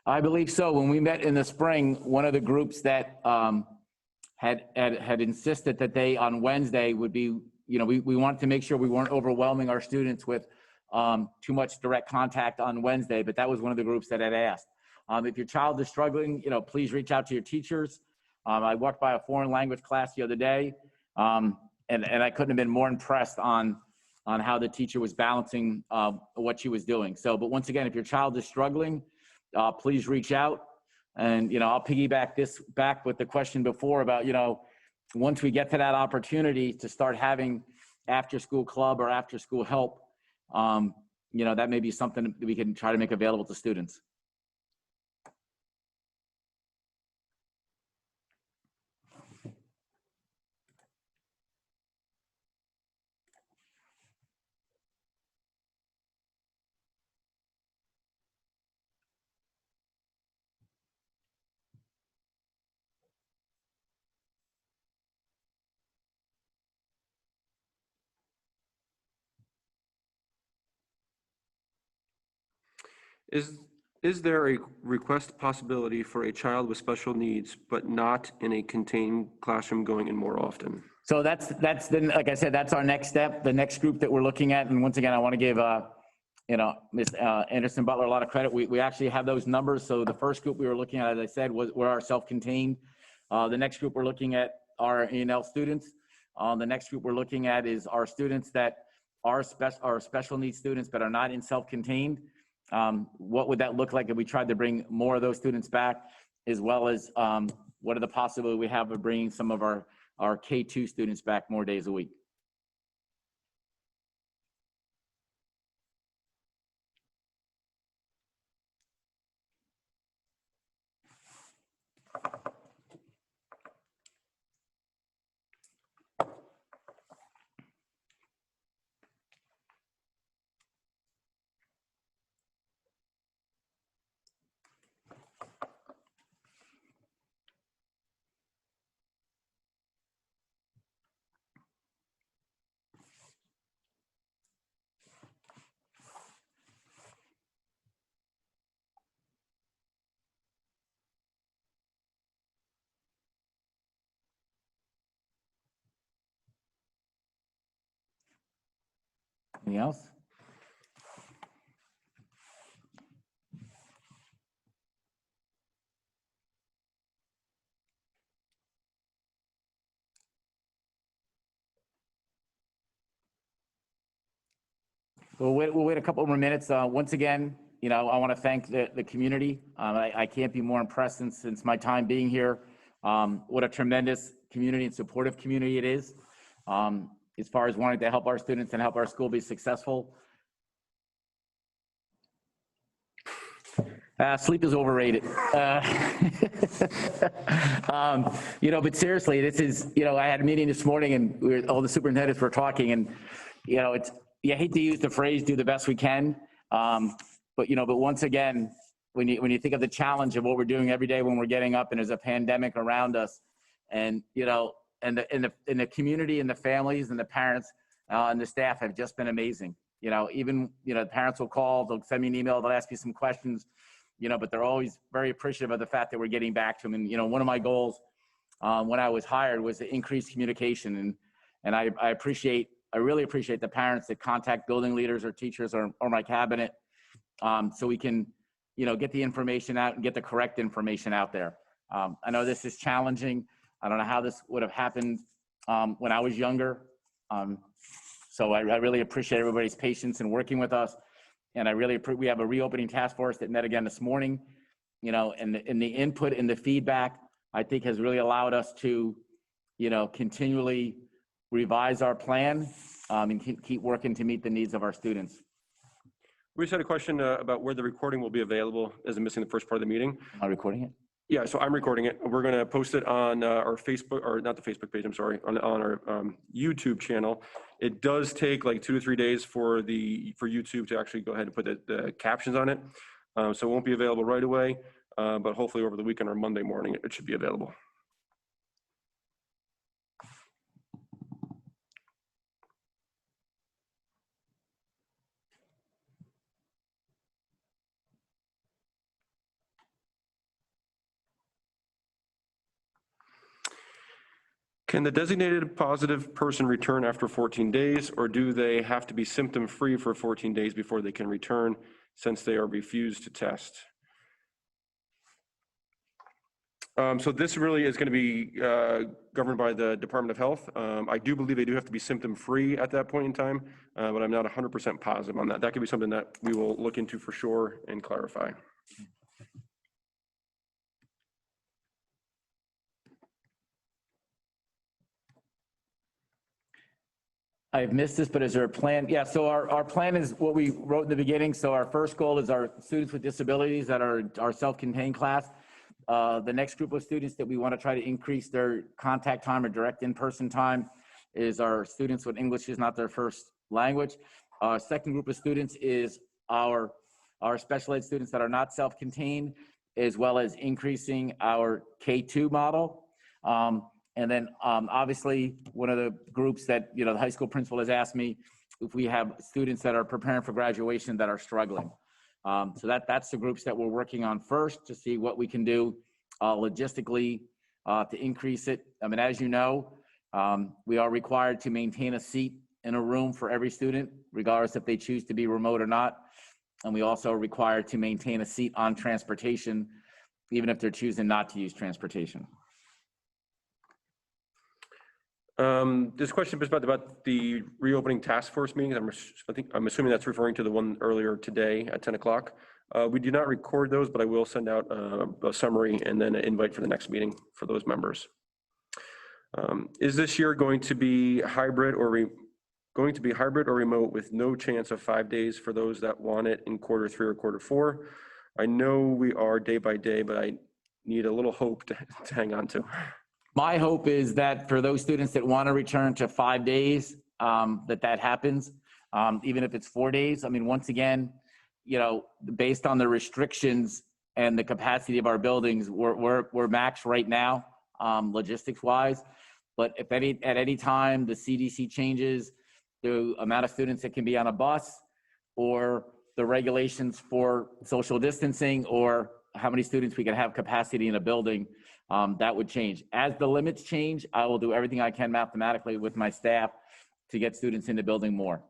I believe so. When we met in the spring, one of the groups that had insisted that they on Wednesday would be, we wanted to make sure we weren't overwhelming our students with too much direct contact on Wednesday, but that was one of the groups that had asked. If your child is struggling, please reach out to your teachers. I walked by a foreign language class the other day, and I couldn't have been more impressed on how the teacher was balancing what she was doing. So, but once again, if your child is struggling, please reach out. And, I'll piggyback this back with the question before about, once we get to that opportunity to start having after school club or after school help, that may be something that we can try to make available to students. Is there a request possibility for a child with special needs, but not in a contained classroom going in more often? So that's then, like I said, that's our next step, the next group that we're looking at. And once again, I want to give, Ms. Anderson Butler a lot of credit. We actually have those numbers. So the first group we were looking at, as I said, were our self-contained. The next group we're looking at are E&L students. The next group we're looking at is our students that are special needs students but are not in self-contained. What would that look like if we tried to bring more of those students back, as well as what are the possibilities we have of bringing some of our K2 students back more days a week? Anything else? We'll wait a couple more minutes. Once again, I want to thank the community. I can't be more impressed since my time being here. What a tremendous community and supportive community it is. As far as wanting to help our students and help our school be successful. Sleep is overrated. But seriously, this is, I had a meeting this morning and all the superintendents were talking and, I hate to use the phrase, do the best we can. But once again, when you think of the challenge of what we're doing every day when we're getting up and there's a pandemic around us and, and the community and the families and the parents and the staff have just been amazing. Even, the parents will call, they'll send me an email, they'll ask me some questions, but they're always very appreciative of the fact that we're getting back to them. And, one of my goals when I was hired was to increase communication. And I really appreciate the parents that contact building leaders or teachers or my cabinet so we can, get the information out and get the correct information out there. I know this is challenging. I don't know how this would have happened when I was younger. So I really appreciate everybody's patience in working with us. And we have a reopening task force that met again this morning, and the input and the feedback, I think has really allowed us to, continually revise our plan and keep working to meet the needs of our students. We just had a question about where the recording will be available, as I'm missing the first part of the meeting. Am I recording it? Yeah, so I'm recording it. We're going to post it on our Facebook, or not the Facebook page, I'm sorry, on our YouTube channel. It does take like 2 to 3 days for YouTube to actually go ahead and put the captions on it. So it won't be available right away, but hopefully over the weekend or Monday morning, it should be available. Can the designated positive person return after 14 days, or do they have to be symptom-free for 14 days before they can return since they are refused to test? So this really is going to be governed by the Department of Health. I do believe they do have to be symptom-free at that point in time, but I'm not 100% positive on that. That could be something that we will look into for sure and clarify. I've missed this, but is there a plan? Yeah, so our plan is what we wrote in the beginning. So our first goal is our students with disabilities that are our self-contained class. The next group of students that we want to try to increase their contact time or direct in-person time is our students with English is not their first language. Our second group of students is our special ed students that are not self-contained, as well as increasing our K-2 model. And then obviously one of the groups that, the high school principal has asked me if we have students that are preparing for graduation that are struggling. So that's the groups that we're working on first to see what we can do logistically to increase it. I mean, as you know, we are required to maintain a seat in a room for every student, regardless if they choose to be remote or not. And we also are required to maintain a seat on transportation, even if they're choosing not to use transportation. This question is about the reopening task force meetings. I'm assuming that's referring to the one earlier today at 10 o'clock. We do not record those, but I will send out a summary and then an invite for the next meeting for those members. Is this year going to be hybrid or remote with no chance of 5 days for those that want it in Q3 or Q4? I know we are day by day, but I need a little hope to hang on to. My hope is that for those students that want to return to 5 days, that happens, even if it's 4 days. I mean, once again, based on the restrictions and the capacity of our buildings, we're maxed right now, logistics wise. But if at any time the CDC changes the amount of students that can be on a bus, or the regulations for social distancing, or how many students we can have capacity in a building, that would change. As the limits change, I will do everything I can mathematically with my staff to get students in the building more.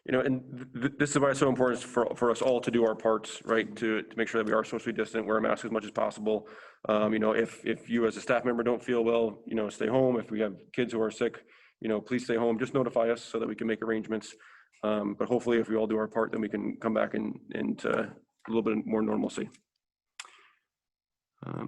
And this is why it's so important for us all to do our parts, right? To make sure that we are socially distant, wear a mask as much as possible. If you as a staff member don't feel well, stay home. If we have kids who are sick, please stay home. Just notify us so that we can make arrangements. But hopefully if we all do our part, then we can come back into a little bit more normalcy.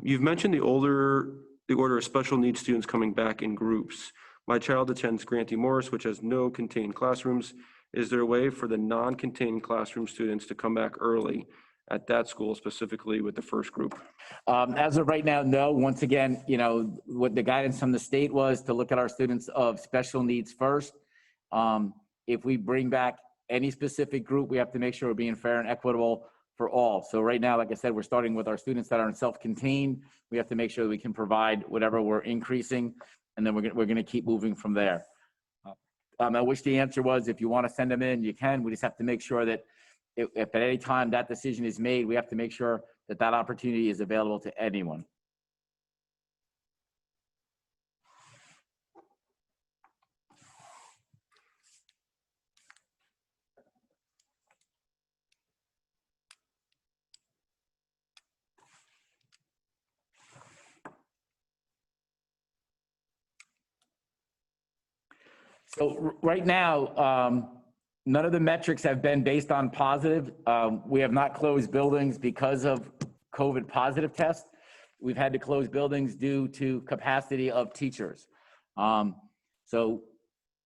You've mentioned the order of special needs students coming back in groups. My child attends Grantee Morris, which has no contained classrooms. Is there a way for the non-contained classroom students to come back early at that school, specifically with the first group? As of right now, no. Once again, what the guidance from the state was to look at our students of special needs first. If we bring back any specific group, we have to make sure we're being fair and equitable for all. So right now, like I said, we're starting with our students that are self-contained. We have to make sure that we can provide whatever we're increasing, and then we're going to keep moving from there. I wish the answer was, if you want to send them in, you can. We just have to make sure that if at any time that decision is made, we have to make sure that that opportunity is available to anyone. So right now, none of the metrics have been based on positive. We have not closed buildings because of COVID positive tests. We've had to close buildings due to capacity of teachers. So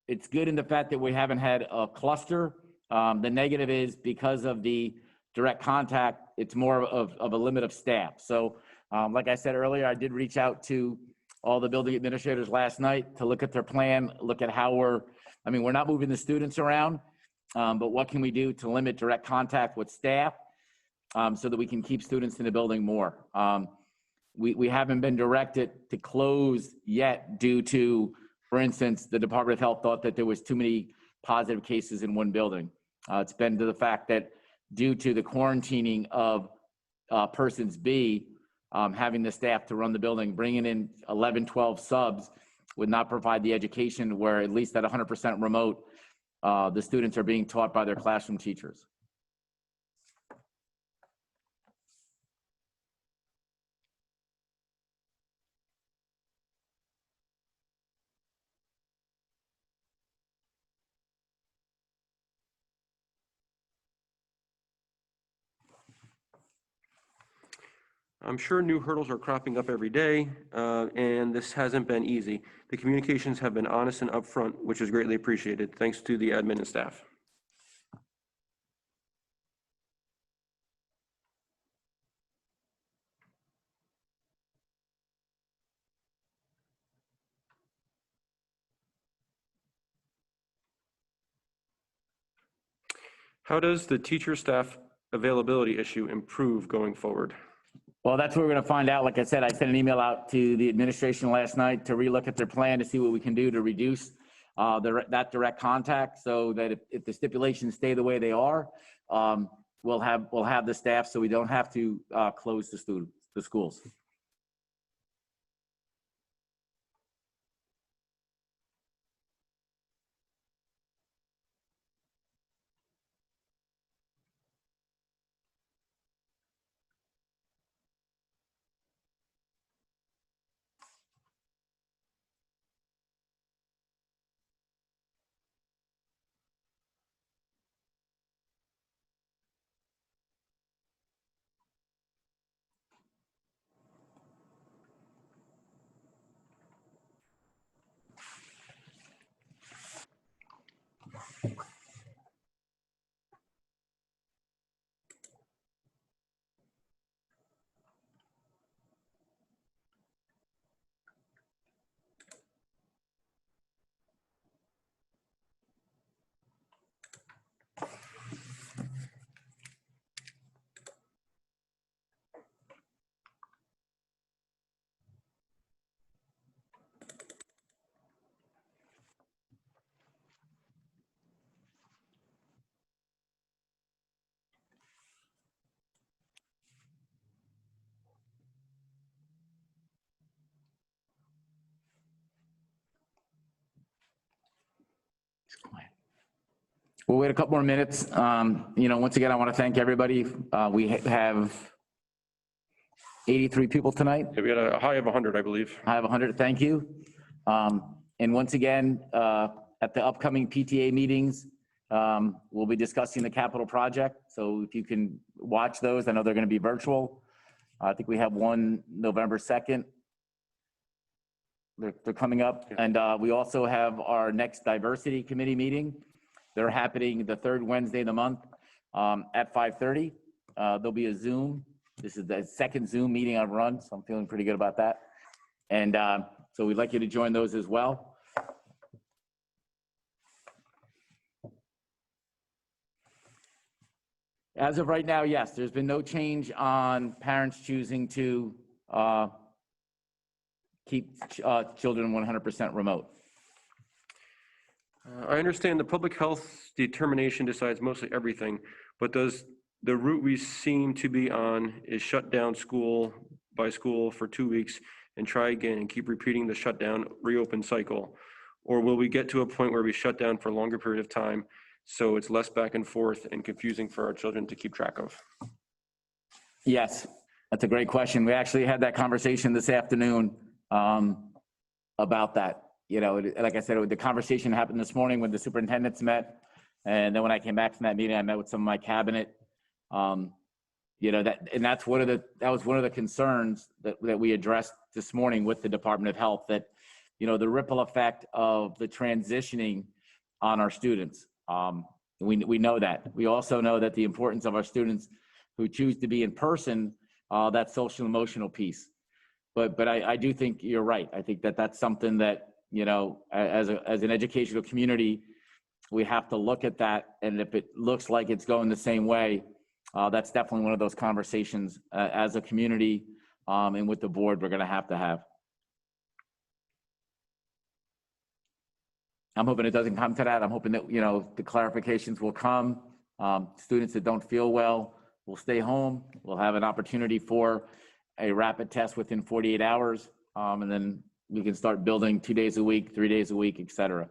it's good in the fact that we haven't had a cluster. The negative is because of the direct contact, it's more of a limit of staff. So like I said earlier, I did reach out to all the building administrators last night to look at their plan, look at how we're not moving the students around, but what can we do to limit direct contact with staff so that we can keep students in the building more. We haven't been directed to close yet due to, for instance, the Department of Health thought that there was too many positive cases in one building. It's been to the fact that due to the quarantining of persons B, having the staff to run the building, bringing in 11, 12 subs would not provide the education where, at least at 100% remote, the students are being taught by their classroom teachers. I'm sure new hurdles are cropping up every day, and this hasn't been easy. The communications have been honest and upfront, which is greatly appreciated. Thanks to the admin and staff. How does the teacher staff availability issue improve going forward? Well, that's what we're going to find out. Like I said, I sent an email out to the administration last night to relook at their plan to see what we can do to reduce that direct contact, so that if the stipulations stay the way they are, we'll have the staff so we don't have to close the schools. We'll wait a couple more minutes. Once again, I want to thank everybody. We have 83 people tonight. Yeah, we had a high of 100, I believe. I have 100. Thank you. And once again, at the upcoming PTA meetings, we'll be discussing the capital project. So if you can watch those, I know they're going to be virtual. I think we have one November 2nd. They're coming up. And we also have our next diversity committee meeting. They're happening the third Wednesday of the month at 5:30. There'll be a Zoom. This is the second Zoom meeting I've run, so I'm feeling pretty good about that. And so we'd like you to join those as well. As of right now, yes, there's been no change on parents choosing to keep children 100% remote. I understand the public health determination decides mostly everything, but does the route we seem to be on is shut down school by school for 2 weeks and try again and keep repeating the shutdown, reopen cycle? Or will we get to a point where we shut down for a longer period of time so it's less back and forth and confusing for our children to keep track of? Yes, that's a great question. We actually had that conversation this afternoon about that. You know, like I said, the conversation happened this morning when the superintendents met. And then when I came back from that meeting, I met with some of my cabinet. You know, that was one of the concerns that we addressed this morning with the Department of Health, that, you know, the ripple effect of the transitioning on our students. We know that. We also know that the importance of our students who choose to be in person, that social emotional piece. But I do think you're right. I think that's something that, you know, as an educational community, we have to look at that. And if it looks like it's going the same way, that's definitely one of those conversations as a community and with the board we're going to have. I'm hoping it doesn't come to that. I'm hoping that, you know, the clarifications will come. Students that don't feel well will stay home. We'll have an opportunity for a rapid test within 48 hours. And then we can start building 2 days a week, 3 days a week, et cetera.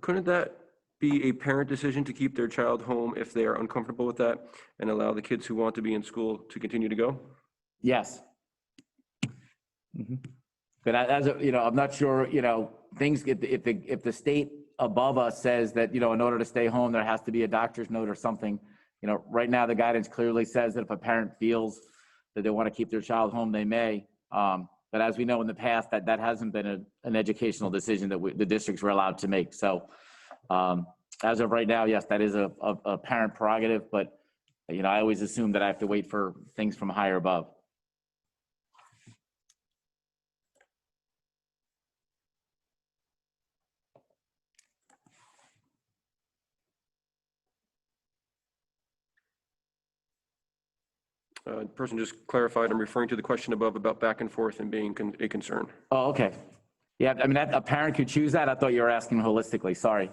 Couldn't that be a parent decision to keep their child home if they are uncomfortable with that and allow the kids who want to be in school to continue to go? Yes. But as a, you know, I'm not sure, you know, things, if the state above us says that, you know, in order to stay home, there has to be a doctor's note or something, you know, right now the guidance clearly says that if a parent feels that they want to keep their child home, they may. But as we know in the past, that hasn't been an educational decision that the districts were allowed to make. So as of right now, yes, that is a parent prerogative, but, you know, I always assume that I have to wait for things from higher above. The person just clarified, I'm referring to the question above about back and forth and being a concern. Oh, okay. Yeah, I mean, a parent could choose that. I thought you were asking holistically. Sorry.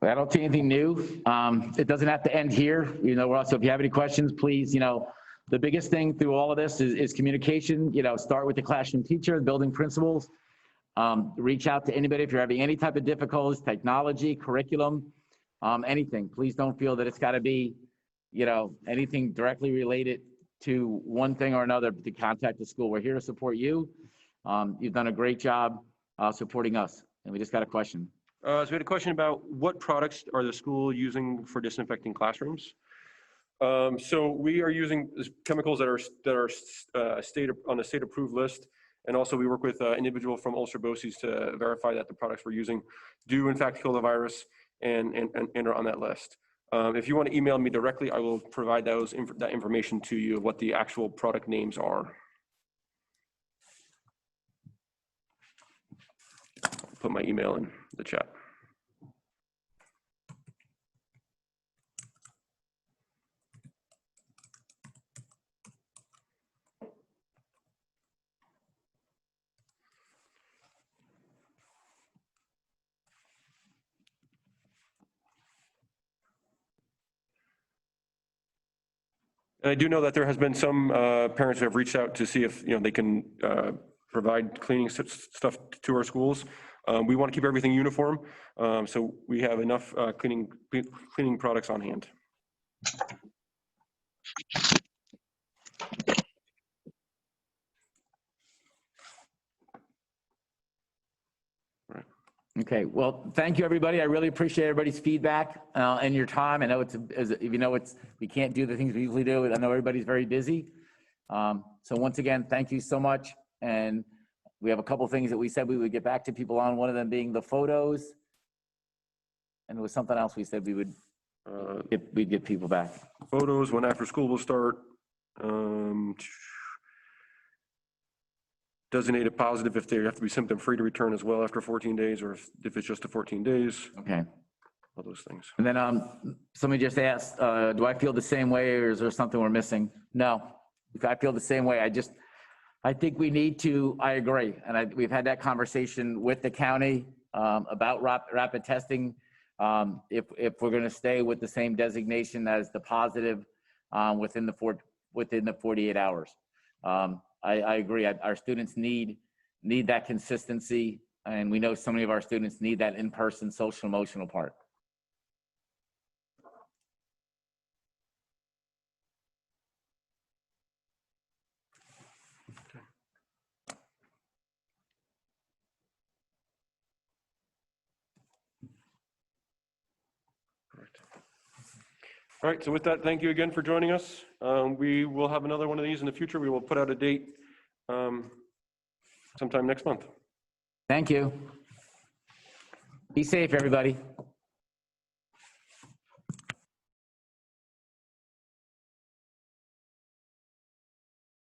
I don't see anything new. It doesn't have to end here. You know, also, if you have any questions, please, you know, the biggest thing through all of this is communication. You know, start with the classroom teacher, building principals. Reach out to anybody if you're having any type of difficulties, technology, curriculum, anything. Please don't feel that it's got to be, you know, anything directly related to one thing or another to contact the school. We're here to support you. You've done a great job supporting us. And we just got a question. So we had a question about what products are the school using for disinfecting classrooms? So we are using chemicals that are on a state approved list. And also we work with an individual from Ulcer Boces to verify that the products we're using do in fact kill the virus and are on that list. If you want to email me directly, I will provide that information to you of what the actual product names are. Put my email in the chat. And I do know that there has been some parents who have reached out to see if they can provide cleaning stuff to our schools. We want to keep everything uniform, so we have enough cleaning products on hand. Okay, well, thank you, everybody. I really appreciate everybody's feedback and your time. I know we can't do the things we usually do. I know everybody's very busy. So once again, thank you so much. And we have a couple things that we said we would get back to people on, one of them being the photos. And there was something else we said we'd get people back. Photos, when after school will start. Designated positive if they have to be symptom-free to return as well after 14 days, or if it's just a 14 days, Okay. all those things. And then somebody just asked, do I feel the same way, or is there something we're missing? No, if I feel the same way, I think we need to, I agree. And we've had that conversation with the county about rapid testing. If we're going to stay with the same designation as the positive within the 48 hours. I agree. Our students need that consistency, and we know so many of our students need that in-person social emotional part. All right, so with that, thank you again for joining us. We will have another one of these in the future. We will put out a date sometime next month. Thank you. Be safe, everybody.